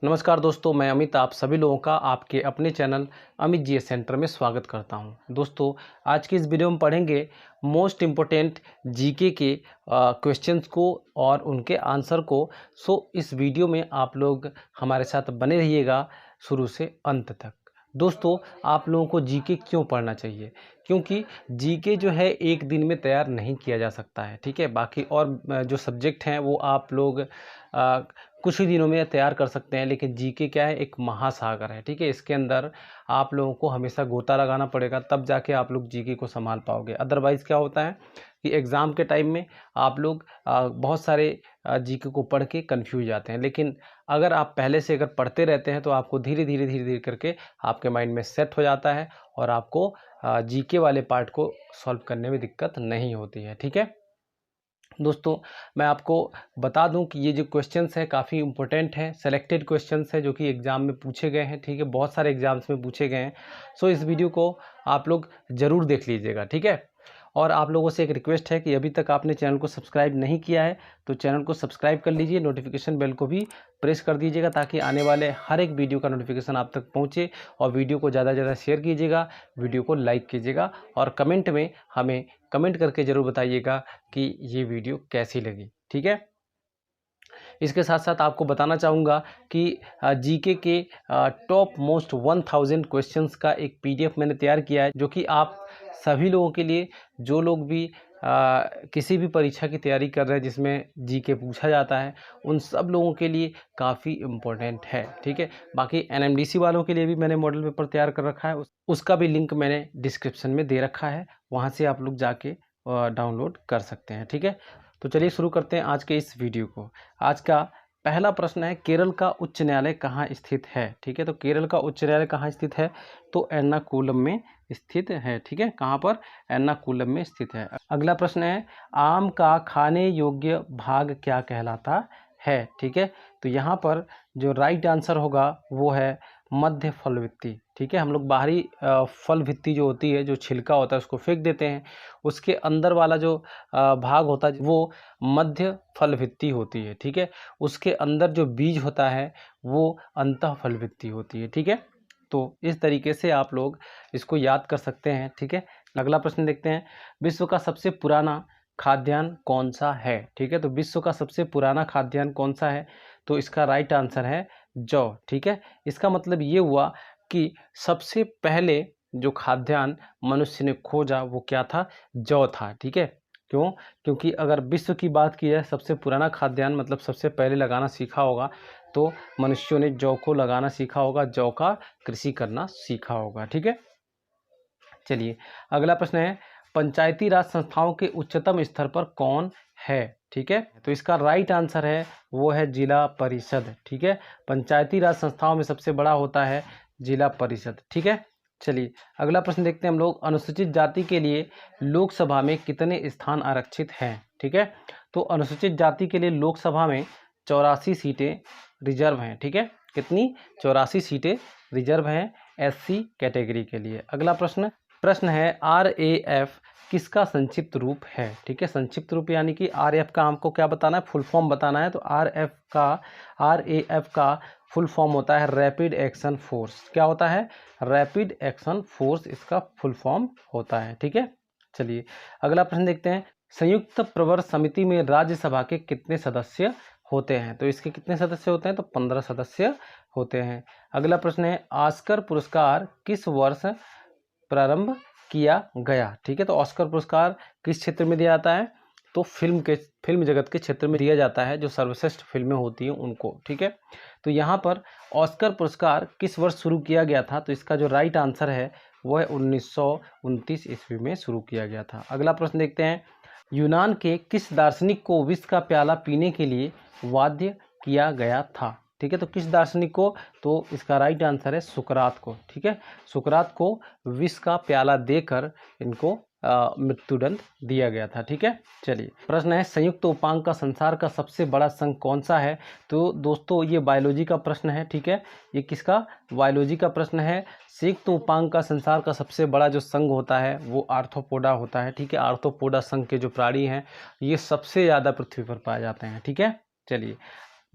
नमस्कार दोस्तों, मैं अमित आप सभी लोगों का आपके अपने चैनल अमित जीएस सेंटर में स्वागत करता हूं। दोस्तों, आज की इस वीडियो में पढ़ेंगे मोस्ट इम्पोर्टेंट जीके के क्वेश्चंस को और उनके आंसर को। इस वीडियो में आप लोग हमारे साथ बने रहिएगा शुरू से अंत तक। दोस्तों, आप लोगों को जीके क्यों पढ़ना चाहिए? क्योंकि जीके जो है एक दिन में तैयार नहीं किया जा सकता है, ठीक है। बाकी और जो सब्जेक्ट हैं वो आप लोग कुछ ही दिनों में तैयार कर सकते हैं, लेकिन जीके क्या है, एक महासागर है, ठीक है। इसके अंदर आप लोगों को हमेशा गोता लगाना पड़ेगा, तब जाके आप लोग जीके को संभाल पाओगे। अदरवाइज़ क्या होता है कि एग्ज़ाम के टाइम में आप लोग बहुत सारे जीके को पढ़ के कन्फ्यूज जाते हैं, लेकिन अगर आप पहले से अगर पढ़ते रहते हैं तो आपको धीरे धीरे करके आपके माइंड में सेट हो जाता है और आपको जीके वाले पार्ट को सॉल्व करने में दिक्कत नहीं होती है, ठीक है। दोस्तों, मैं आपको बता दूं कि ये जो क्वेश्चंस हैं काफ़ी इंपॉर्टेंट हैं, सेलेक्टेड क्वेश्चंस हैं जो कि एग्ज़ाम में पूछे गए हैं, ठीक है। बहुत सारे एग्ज़ाम्स में पूछे गए हैं। इस वीडियो को आप लोग ज़रूर देख लीजिएगा, ठीक है। और आप लोगों से एक रिक्वेस्ट है कि अभी तक आपने चैनल को सब्सक्राइब नहीं किया है तो चैनल को सब्सक्राइब कर लीजिए, नोटिफिकेशन बेल को भी प्रेस कर दीजिएगा ताकि आने वाले हर एक वीडियो का नोटिफिकेशन आप तक पहुंचे। और वीडियो को ज़्यादा से ज़्यादा शेयर कीजिएगा, वीडियो को लाइक कीजिएगा और कमेंट में हमें कमेंट करके ज़रूर बताइएगा कि ये वीडियो कैसी लगी, ठीक है। इसके साथ साथ आपको बताना चाहूँगा कि जीके के टॉप मोस्ट 1000 क्वेश्चंस का एक पीडीएफ मैंने तैयार किया है, जो कि आप सभी लोगों के लिए, जो लोग भी किसी भी परीक्षा की तैयारी कर रहे हैं जिसमें जीके पूछा जाता है, उन सब लोगों के लिए काफ़ी इम्पोर्टेंट है, ठीक है। बाकी एनएमडीसी वालों के लिए भी मैंने मॉडल पेपर तैयार कर रखा है, उसका भी लिंक मैंने डिस्क्रिप्शन में दे रखा है, वहाँ से आप लोग जाके डाउनलोड कर सकते हैं, ठीक है। तो चलिए शुरू करते हैं आज के इस वीडियो को। आज का पहला प्रश्न है, केरल का उच्च न्यायालय कहाँ स्थित है? ठीक है, तो केरल का उच्च न्यायालय कहाँ स्थित है? तो एर्नाकुलम में स्थित है, ठीक है। कहाँ पर? एर्नाकुलम में स्थित है। अगला प्रश्न है, आम का खाने योग्य भाग क्या कहलाता है? ठीक है, तो यहाँ पर जो राइट आंसर होगा वो है मध्य फल भित्ति, ठीक है। हम लोग बाहरी फल भित्ति जो होती है, जो छिलका होता है उसको फेंक देते हैं, उसके अंदर वाला जो भाग होता है वो मध्य फल भित्ति होती है, ठीक है। उसके अंदर जो बीज होता है वो अंतः फल भित्ति होती है, ठीक है। तो इस तरीके से आप लोग इसको याद कर सकते हैं, ठीक है। अगला प्रश्न देखते हैं, विश्व का सबसे पुराना खाद्यान्न कौन सा है? ठीक है, तो विश्व का सबसे पुराना खाद्यान्न कौन सा है? तो इसका राइट आंसर है जौ, ठीक है। इसका मतलब ये हुआ कि सबसे पहले जो खाद्यान्न मनुष्य ने खोजा वो क्या था? जौ था, ठीक है। क्यों? क्योंकि अगर विश्व की बात की जाए सबसे पुराना खाद्यान्न मतलब सबसे पहले लगाना सीखा होगा तो मनुष्यों ने जौ को लगाना सीखा होगा, जौ का कृषि करना सीखा होगा, ठीक है। चलिए अगला प्रश्न है, पंचायती राज संस्थाओं के उच्चतम स्तर पर कौन है? ठीक है, तो इसका राइट आंसर है वो है जिला परिषद, ठीक है। पंचायती राज संस्थाओं में सबसे बड़ा होता है जिला परिषद, ठीक है। चलिए अगला प्रश्न देखते हैं हम लोग, अनुसूचित जाति के लिए लोकसभा में कितने स्थान आरक्षित हैं? ठीक है, तो अनुसूचित जाति के लिए लोकसभा में 84 सीटें रिजर्व हैं, ठीक है। कितनी? 84 सीटें रिजर्व हैं एससी कैटेगरी के लिए। अगला प्रश्न है, RAF किसका संक्षिप्त रूप है? ठीक है, संक्षिप्त रूप यानी कि RAF का हमको क्या बताना है? फुल फॉर्म बताना है। तो RAF का फुल फॉर्म होता है रैपिड एक्शन फोर्स। क्या होता है? रैपिड एक्शन फोर्स इसका फुल फॉर्म होता है, ठीक है। चलिए अगला प्रश्न देखते हैं, संयुक्त प्रवर समिति में राज्यसभा के कितने सदस्य होते हैं? तो इसके कितने सदस्य होते हैं? तो 15 सदस्य होते हैं। अगला प्रश्न है, ऑस्कर पुरस्कार किस वर्ष प्रारंभ किया गया? ठीक है, तो ऑस्कर पुरस्कार किस क्षेत्र में दिया जाता है? तो फिल्म जगत के क्षेत्र में दिया जाता है, जो सर्वश्रेष्ठ फिल्में होती हैं उनको, ठीक है। तो यहाँ पर ऑस्कर पुरस्कार किस वर्ष शुरू किया गया था? तो इसका जो राइट आंसर है वो है 1929 ईस्वी में शुरू किया गया था। अगला प्रश्न देखते हैं, यूनान के किस दार्शनिक को विष का प्याला पीने के लिए बाध्य किया गया था? ठीक है, तो किस दार्शनिक को? तो इसका राइट आंसर है सुकरात को, ठीक है। सुकरात को विष का प्याला देकर इनको मृत्युदंड दिया गया था, ठीक है। चलिए प्रश्न है, संयुक्त उपांग का संसार का सबसे बड़ा संघ कौन सा है? तो दोस्तों ये बायोलॉजी का प्रश्न है, ठीक है। ये किसका? बायोलॉजी का प्रश्न है। संयुक्त उपांग का संसार का सबसे बड़ा जो संघ होता है वो आर्थ्रोपोडा होता है, ठीक है। आर्थ्रोपोडा संघ के जो प्राणी हैं ये सबसे ज़्यादा पृथ्वी पर पाए जाते हैं, ठीक है। चलिए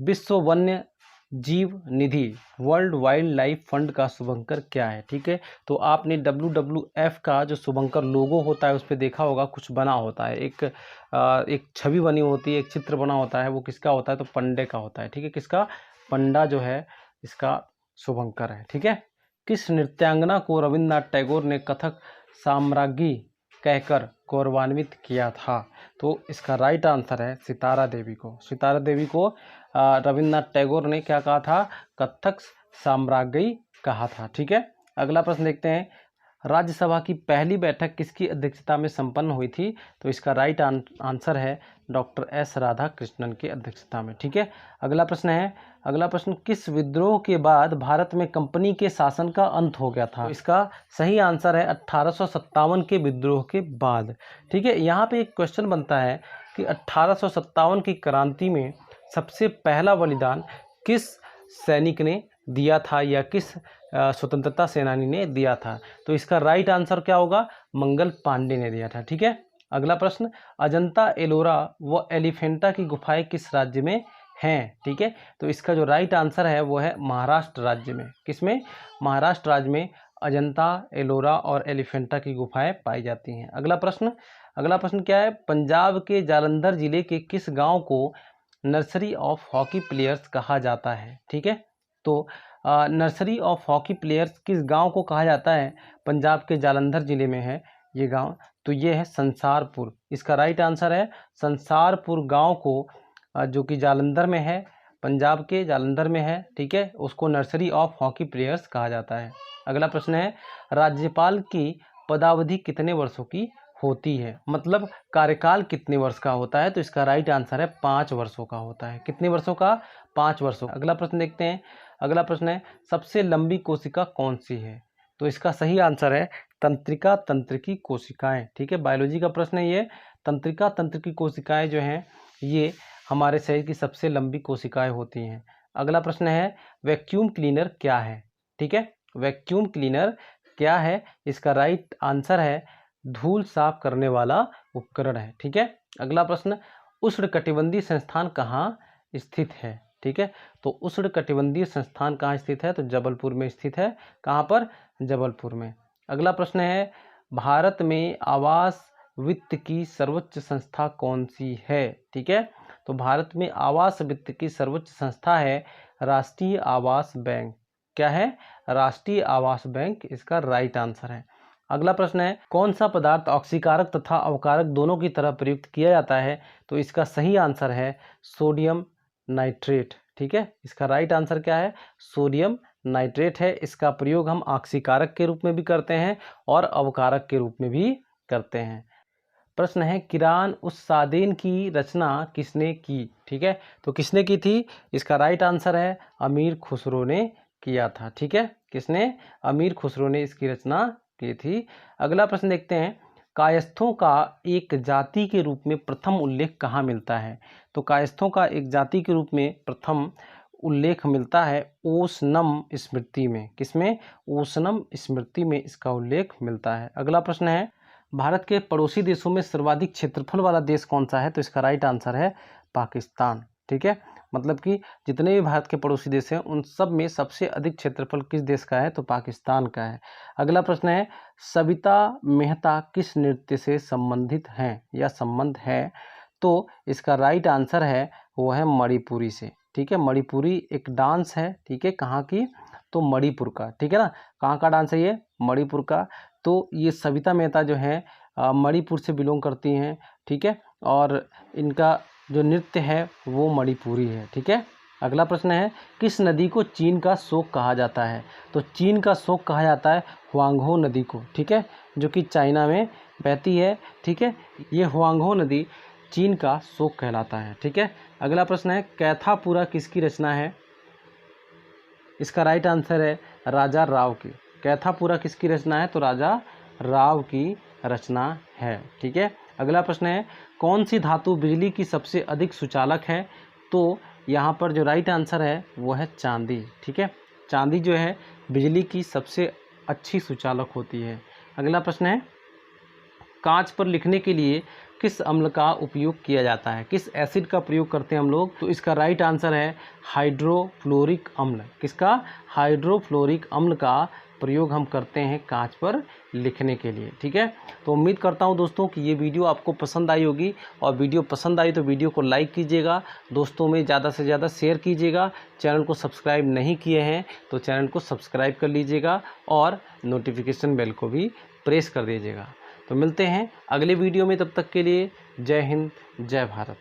विश्व वन्य जीव निधि वर्ल्ड वाइल्ड लाइफ फंड का शुभंकर क्या है? ठीक है, तो आपने WWF का जो शुभंकर लोगो होता है उस पर देखा होगा, कुछ बना होता है, एक छवि बनी होती है, एक चित्र बना होता है, वो किसका होता है? तो पंडे का होता है। ठीक है, किसका? पंडा जो है इसका शुभंकर है। ठीक है, किस नृत्यांगना को रविन्द्रनाथ टैगोर ने कथक साम्राज्ञी कहकर गौरवान्वित किया था? तो इसका राइट आंसर है सितारा देवी को। सितारा देवी को रविन्द्रनाथ टैगोर ने क्या कहा था? कथक साम्राज्ञी कहा था। ठीक है, अगला प्रश्न देखते हैं। राज्यसभा की पहली बैठक किसकी अध्यक्षता में संपन्न हुई थी? तो इसका राइट आंसर है डॉक्टर एस राधाकृष्णन की अध्यक्षता में। ठीक है, अगला प्रश्न है, अगला प्रश्न, किस विद्रोह के बाद भारत में कंपनी के शासन का अंत हो गया था? तो इसका सही आंसर है 1857 के विद्रोह के बाद। ठीक है, यहाँ पे एक क्वेश्चन बनता है कि 1857 की क्रांति में सबसे पहला बलिदान किस सैनिक ने दिया था या किस स्वतंत्रता सेनानी ने दिया था? तो इसका राइट आंसर क्या होगा? मंगल पांडे ने दिया था। ठीक है, अगला प्रश्न, अजंता एलोरा व एलिफेंटा की गुफाएं किस राज्य में हैं? ठीक है, तो इसका जो राइट आंसर है वो है महाराष्ट्र राज्य में। किसमें? महाराष्ट्र राज्य में अजंता एलोरा और एलिफेंटा की गुफाएं पाई जाती हैं। अगला प्रश्न क्या है? पंजाब के जालंधर जिले के किस गांव को नर्सरी ऑफ हॉकी प्लेयर्स कहा जाता है? ठीक है, तो नर्सरी ऑफ हॉकी प्लेयर्स किस गांव को कहा जाता है? पंजाब के जालंधर जिले में है ये गांव, तो ये है संसारपुर। इसका राइट आंसर है संसारपुर गांव को, जो कि जालंधर में है, पंजाब के जालंधर में है। ठीक है, उसको नर्सरी ऑफ हॉकी प्लेयर्स कहा जाता है। अगला प्रश्न है, राज्यपाल की पदावधि कितने वर्षों की होती है? मतलब कार्यकाल कितने वर्ष का होता है? तो इसका राइट आंसर है 5 वर्षों का होता है। कितने वर्षों का? 5 वर्षों। अगला प्रश्न देखते हैं। अगला प्रश्न है, सबसे लंबी कोशिका कौन सी है? तो इसका सही आंसर है तंत्रिका तंत्रिकी कोशिकाएं। ठीक है, बायोलॉजी का प्रश्न है ये। तंत्रिका तंत्रिकी कोशिकाएं जो हैं ये हमारे शरीर की सबसे लंबी कोशिकाएं होती हैं। अगला प्रश्न है, वैक्यूम क्लीनर क्या है? ठीक है, वैक्यूम क्लीनर क्या है? इसका राइट आंसर है धूल साफ करने वाला उपकरण है। ठीक है, अगला प्रश्न, उष्णकटिबंधीय संस्थान कहाँ स्थित है? ठीक है, तो उष्णकटिबंधीय संस्थान कहाँ स्थित है? तो जबलपुर में स्थित है। कहाँ पर? जबलपुर में। अगला प्रश्न है, भारत में आवास वित्त की सर्वोच्च संस्था कौन सी है? ठीक है, तो भारत में आवास वित्त की सर्वोच्च संस्था है राष्ट्रीय आवास बैंक। क्या है? राष्ट्रीय आवास बैंक इसका राइट आंसर है। अगला प्रश्न है, कौन सा पदार्थ ऑक्सीकारक तथा अवकारक दोनों की तरह प्रयुक्त किया जाता है? तो इसका सही आंसर है सोडियम नाइट्रेट। ठीक है, इसका राइट आंसर क्या है? सोडियम नाइट्रेट है। इसका प्रयोग हम ऑक्सीकारक के रूप में भी करते हैं और अवकारक के रूप में भी करते हैं। प्रश्न है, किरान उस्सादेन की रचना किसने की? ठीक है, तो किसने की थी? इसका राइट आंसर है अमीर खुसरो ने किया था। ठीक है, किसने? अमीर खुसरो ने इसकी रचना की थी। अगला प्रश्न देखते हैं, कायस्थों का एक जाति के रूप में प्रथम उल्लेख कहाँ मिलता है? तो कायस्थों का एक जाति के रूप में प्रथम उल्लेख मिलता है ओशनम स्मृति में। किसमें? ओशनम स्मृति में इसका उल्लेख मिलता है। अगला प्रश्न है, भारत के पड़ोसी देशों में सर्वाधिक क्षेत्रफल वाला देश कौन सा है? तो इसका राइट आंसर है पाकिस्तान। ठीक है, मतलब कि जितने भी भारत के पड़ोसी देश हैं उन सब में सबसे अधिक क्षेत्रफल किस देश का है? तो पाकिस्तान का है। अगला प्रश्न है, सविता मेहता किस नृत्य से संबंधित हैं या संबंध है? तो इसका राइट आंसर है वो है मणिपुरी से। ठीक है, मणिपुरी एक डांस है। ठीक है, कहाँ की? तो मणिपुर का। ठीक है ना, कहाँ का डांस है ये? मणिपुर का। तो ये सविता मेहता जो है मणिपुर से बिलोंग करती हैं। ठीक है, और इनका जो नृत्य है वो मणिपुरी है। ठीक है, अगला प्रश्न है, किस नदी को चीन का शोक कहा जाता है? तो चीन का शोक कहा जाता है हुआंगहो नदी को। ठीक है, जो कि चाइना में बहती है। ठीक है, ये हुआंगहो नदी चीन का शोक कहलाता है। ठीक है, अगला प्रश्न है, कैथापुरा किसकी रचना है? इसका राइट आंसर है राजा राव की। कैथापुरा किसकी रचना है? तो राजा राव की रचना है। ठीक है, अगला प्रश्न है, कौन सी धातु बिजली की सबसे अधिक सुचालक है? तो यहाँ पर जो राइट आंसर है वो है चांदी। ठीक है, चांदी जो है बिजली की सबसे अच्छी सुचालक होती है। अगला प्रश्न है, कांच पर लिखने के लिए किस अम्ल का उपयोग किया जाता है, किस एसिड का प्रयोग करते हैं हम लोग? तो इसका राइट आंसर है हाइड्रोफ्लोरिक अम्ल। किसका? हाइड्रोफ्लोरिक अम्ल का प्रयोग हम करते हैं कांच पर लिखने के लिए। ठीक है, तो उम्मीद करता हूं दोस्तों कि ये वीडियो आपको पसंद आई होगी, और वीडियो पसंद आई तो वीडियो को लाइक कीजिएगा, दोस्तों में ज़्यादा से ज़्यादा शेयर कीजिएगा। चैनल को सब्सक्राइब नहीं किए हैं तो चैनल को सब्सक्राइब कर लीजिएगा और नोटिफिकेशन बेल को भी प्रेस कर दीजिएगा। तो मिलते हैं अगले वीडियो में, तब तक के लिए जय हिंद, जय भारत।